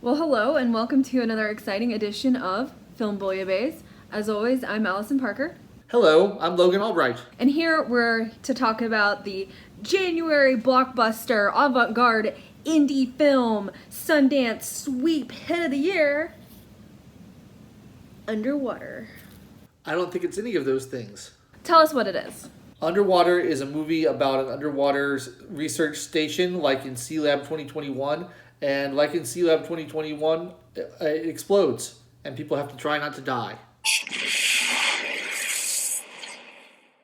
Well, hello, and welcome to another exciting edition of Film Bouillabaisse. As always, I'm Alison Parker. Hello, I'm Logan Albright. And here we're to talk about the January blockbuster avant-garde indie film Sundance sweep hit of the year, Underwater. I don't think it's any of those things. Tell us what it is. Underwater is a movie about an underwater research station like in Sea Lab 2021. And like in Sea Lab 2021, it explodes. And people have to try not to die.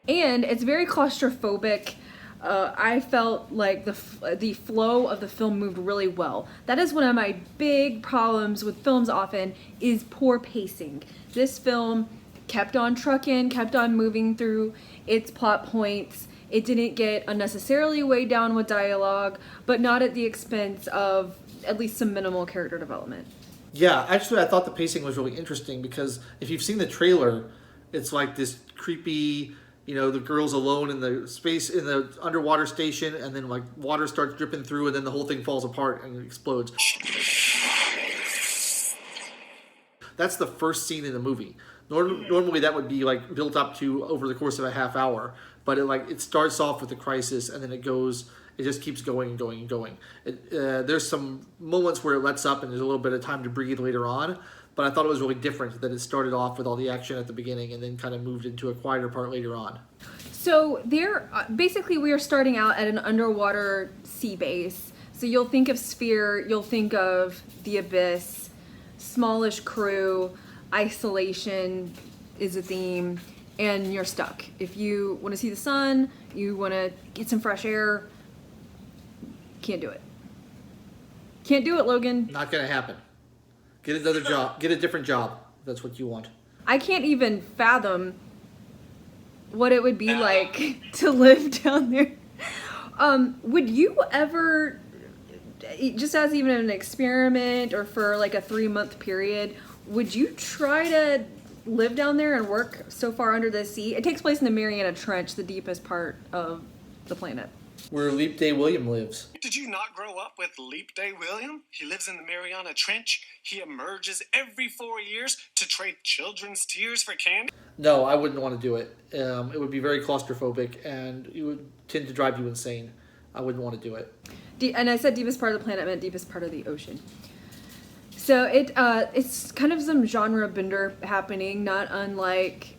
And it's very claustrophobic. I felt like the flow of the film moved really well. That is one of my big problems with films often, is poor pacing. This film kept on trucking, kept on moving through its plot points. It didn't get unnecessarily weighed down with dialogue, but not at the expense of at least some minimal character development. Yeah, actually, I thought the pacing was really interesting because if you've seen the trailer, it's like this creepy, the girl's alone in the underwater station, and then like water starts dripping through, and then the whole thing falls apart and it explodes. That's the first scene in the movie. Normally that would be like built up to over the course of a half hour, but it starts off with a crisis, and then it just keeps going and going and going. There's some moments where it lets up and there's a little bit of time to breathe later on, but I thought it was really different that it started off with all the action at the beginning and then kind of moved into a quieter part later on. So basically we are starting out at an underwater sea base. So you'll think of Sphere, you'll think of the Abyss, smallish crew, isolation is a theme, and you're stuck. If you want to see the sun, you want to get some fresh air, can't do it. Can't do it, Logan. Not gonna happen. Get another job. Get a different job. That's what you want. I can't even fathom what it would be like to live down there. Would you ever, just as even an experiment or for like a 3-month period, would you try to live down there and work so far under the sea? It takes place in the Mariana Trench, the deepest part of the planet. Where Leap Day William lives. Did you not grow up with Leap Day William? He lives in the Mariana Trench. He emerges every 4 years to trade children's tears for candy. No, I wouldn't want to do it. It would be very claustrophobic, and it would tend to drive you insane. I wouldn't want to do it. And I said deepest part of the planet, I meant deepest part of the ocean. So it's kind of some genre bender happening, not unlike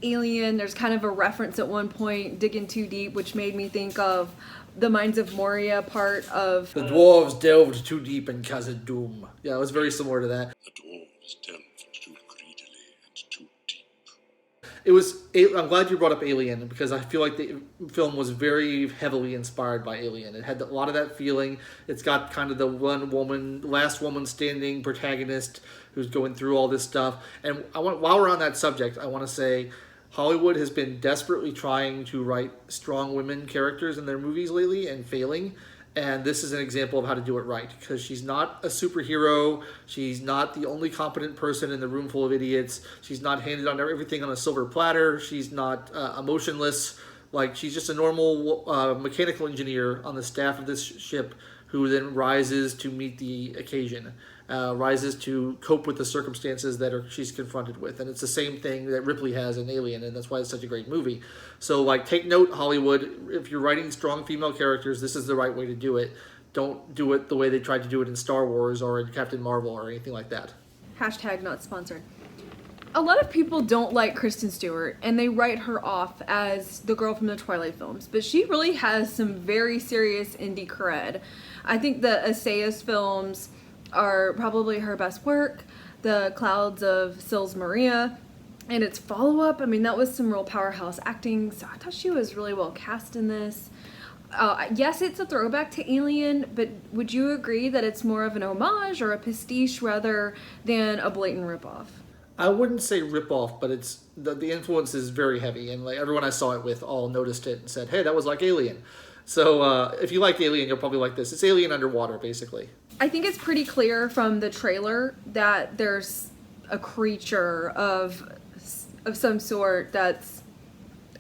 Alien. There's kind of a reference at one point, digging too deep, which made me think of the Mines of Moria part of... The dwarves delved too deep in Khazad-dûm. Yeah, it was very similar to that. The dwarves delved too greedily and too deep. I'm glad you brought up Alien, because I feel like the film was very heavily inspired by Alien. It had a lot of that feeling. It's got kind of the last woman standing protagonist who's going through all this stuff. And while we're on that subject, I want to say Hollywood has been desperately trying to write strong women characters in their movies lately and failing. And this is an example of how to do it right, because she's not a superhero. She's not the only competent person in the room full of idiots. She's not handed on everything on a silver platter. She's not emotionless. Like, she's just a normal mechanical engineer on the staff of this ship who then rises to meet the occasion, rises to cope with the circumstances that she's confronted with. And it's the same thing that Ripley has in Alien, and that's why it's such a great movie. So, take note, Hollywood, if you're writing strong female characters, this is the right way to do it. Don't do it the way they tried to do it in Star Wars or in Captain Marvel or anything like that. Hashtag not sponsored. A lot of people don't like Kristen Stewart, and they write her off as the girl from the Twilight films, but she really has some very serious indie cred. I think the Assayas films are probably her best work. The Clouds of Sils Maria and its follow-up, that was some real powerhouse acting, so I thought she was really well cast in this. Yes, it's a throwback to Alien, but would you agree that it's more of an homage or a pastiche rather than a blatant ripoff? I wouldn't say rip-off, but it's the influence is very heavy, and everyone I saw it with all noticed it and said, hey, that was like Alien. So if you like Alien, you'll probably like this. It's Alien underwater, basically. I think it's pretty clear from the trailer that there's a creature of some sort that's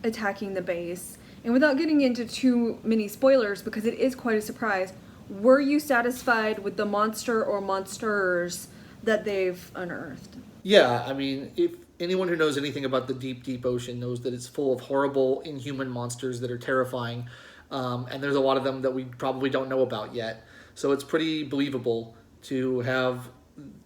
attacking the base. And without getting into too many spoilers, because it is quite a surprise, were you satisfied with the monster or monsters that they've unearthed? Yeah, I mean, if anyone who knows anything about the deep, deep ocean knows that it's full of horrible, inhuman monsters that are terrifying, and there's a lot of them that we probably don't know about yet. So it's pretty believable to have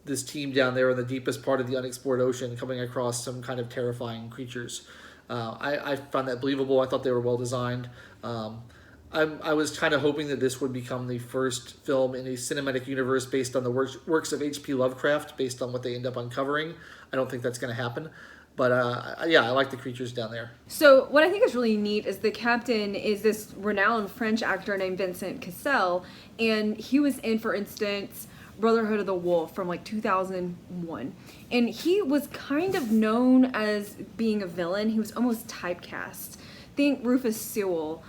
this team down there in the deepest part of the unexplored ocean coming across some kind of terrifying creatures. I found that believable. I thought they were well designed. I was kind of hoping that this would become the first film in a cinematic universe based on the works of H.P. Lovecraft, based on what they end up uncovering. I don't think that's going to happen. But yeah, I like the creatures down there. So what I think is really neat is the captain is this renowned French actor named Vincent Cassel, and he was in, for instance, Brotherhood of the Wolf from like 2001. And he was kind of known as being a villain. He was almost typecast. Think Rufus Sewell.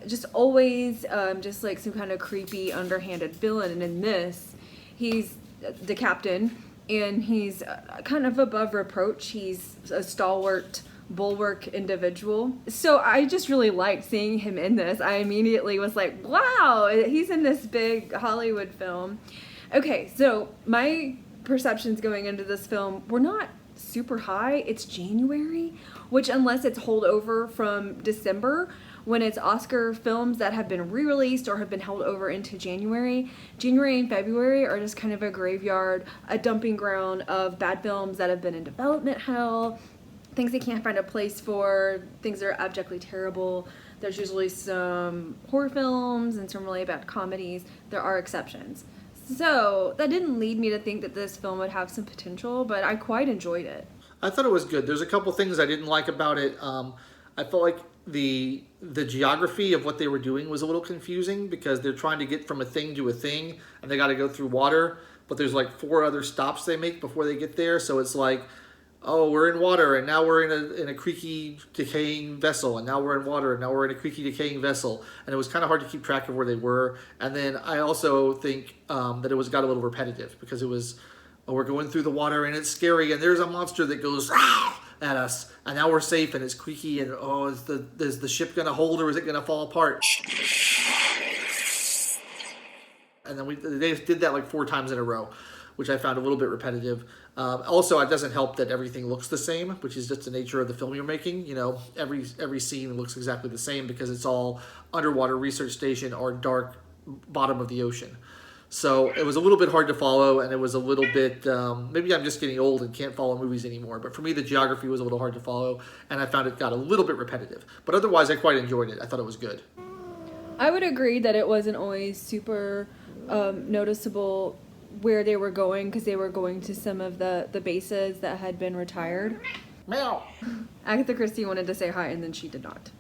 Just always just like some kind of creepy, underhanded villain. And in this, he's the captain, and he's kind of above reproach. He's a stalwart, bulwark individual. So I just really liked seeing him in this. I immediately was like, wow, he's in this big Hollywood film. Okay, so my perceptions going into this film were not super high. It's January, which unless it's holdover from December, when it's Oscar films that have been re-released or have been held over into January and February are just kind of a graveyard, a dumping ground of bad films that have been in development hell, things they can't find a place for, things that are abjectly terrible. There's usually some horror films and some really bad comedies. There are exceptions. So that didn't lead me to think that this film would have some potential, but I quite enjoyed it. I thought it was good. There's a couple things I didn't like about it. I felt like the geography of what they were doing was a little confusing because they're trying to get from a thing to a thing, and they got to go through water, but there's like 4 other stops they make before they get there. So it's like, oh, we're in water, and now we're in a creaky, decaying vessel, and now we're in water, and now we're in a creaky, decaying vessel. And it was kind of hard to keep track of where they were. And then I also think that it got a little repetitive because it was, oh, we're going through the water, and it's scary, and there's a monster that goes at us, and now we're safe, and it's creaky, and oh, is the ship going to hold, or is it going to fall apart? And then they did that like 4 times in a row, which I found a little bit repetitive. Also, it doesn't help that everything looks the same, which is just the nature of the film you're making. You know, every scene looks exactly the same because it's all underwater research station or dark bottom of the ocean. So it was a little bit hard to follow, and it was a little bit, maybe I'm just getting old and can't follow movies anymore, but for me the geography was a little hard to follow, and I found it got a little bit repetitive. But otherwise, I quite enjoyed it. I thought it was good. I would agree that it wasn't always super noticeable where they were going because they were going to some of the bases that had been retired. Meow. Agatha Christie wanted to say hi, and then she did not.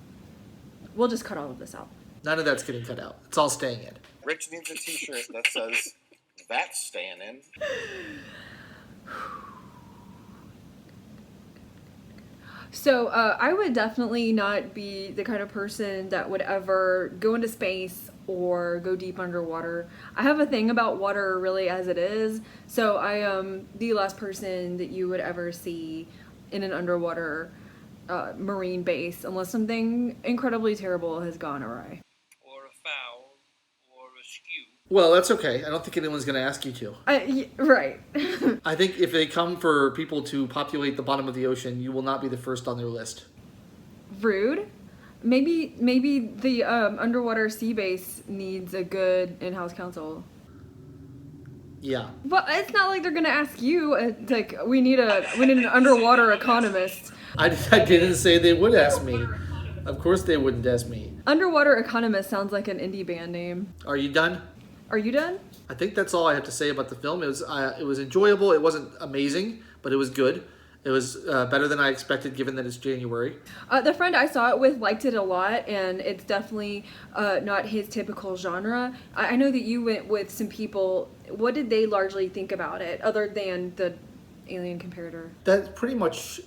We'll just cut all of this out. None of that's getting cut out. It's all staying in. Rich needs a t-shirt that says, "That's staying in." So I would definitely not be the kind of person that would ever go into space or go deep underwater. I have a thing about water really as it is, so I am the last person that you would ever see in an underwater marine base unless something incredibly terrible has gone awry. Or a foul, or askew. Well, that's okay. I don't think anyone's going to ask you to. Right. I think if they come for people to populate the bottom of the ocean, you will not be the first on their list. Rude. Maybe the underwater sea base needs a good in-house counsel. Yeah. But it's not like they're gonna ask you. Like we need an underwater economist. I didn't say they would ask me. Of course they wouldn't ask me. Underwater economist sounds like an indie band name. Are you done? Are you done? I think that's all I have to say about the film. It was enjoyable. It wasn't amazing, but it was good. It was better than I expected, given that it's January. The friend I saw it with liked it a lot, and it's definitely not his typical genre. I know that you went with some people. What did they largely think about it, other than the alien comparator? That pretty much,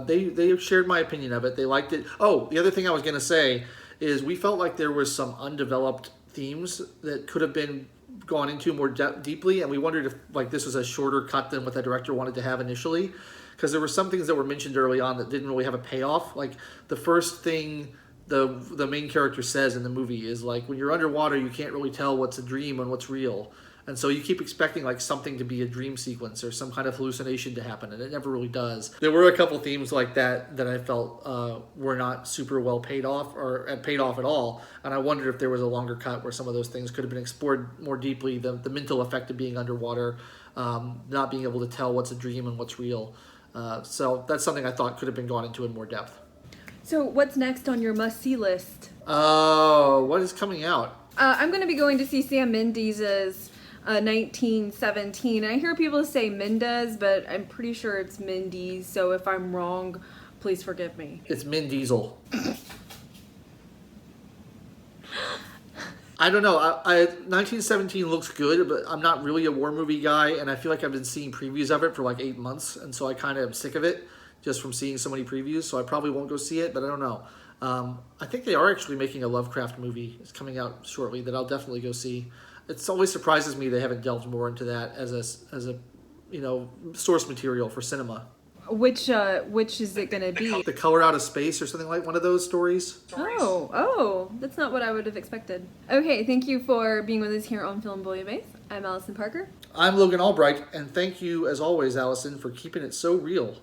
they shared my opinion of it. They liked it. Oh, the other thing I was going to say is we felt like there was some undeveloped themes that could have been gone into more deeply, and we wondered if like this was a shorter cut than what the director wanted to have initially. Because there were some things that were mentioned early on that didn't really have a payoff. Like the first thing the main character says in the movie is like, when you're underwater, you can't really tell what's a dream and what's real. And so you keep expecting like something to be a dream sequence or some kind of hallucination to happen, and it never really does. There were a couple themes like that I felt were not super well paid off or paid off at all. And I wondered if there was a longer cut where some of those things could have been explored more deeply. The mental effect of being underwater, not being able to tell what's a dream and what's real. So that's something I thought could have been gone into in more depth. So what's next on your must-see list? Oh, what is coming out? I'm going to be going to see Sam Mendes's 1917. I hear people say Mendez, but I'm pretty sure it's Mendes, so if I'm wrong, please forgive me. It's Min Diesel. I don't know. 1917 looks good, but I'm not really a war movie guy, and I feel like I've been seeing previews of it for like 8 months, and so I kind of am sick of it just from seeing so many previews, so I probably won't go see it, but I don't know. I think they are actually making a Lovecraft movie. It's coming out shortly that I'll definitely go see. It always surprises me they haven't delved more into that as a source material for cinema. Which is it gonna be? The Color Out of Space or something like one of those stories. Oh, that's not what I would have expected. Okay, thank you for being with us here on Film Bouillabaisse. I'm Alison Parker. I'm Logan Albright, and thank you as always, Allison, for keeping it so real.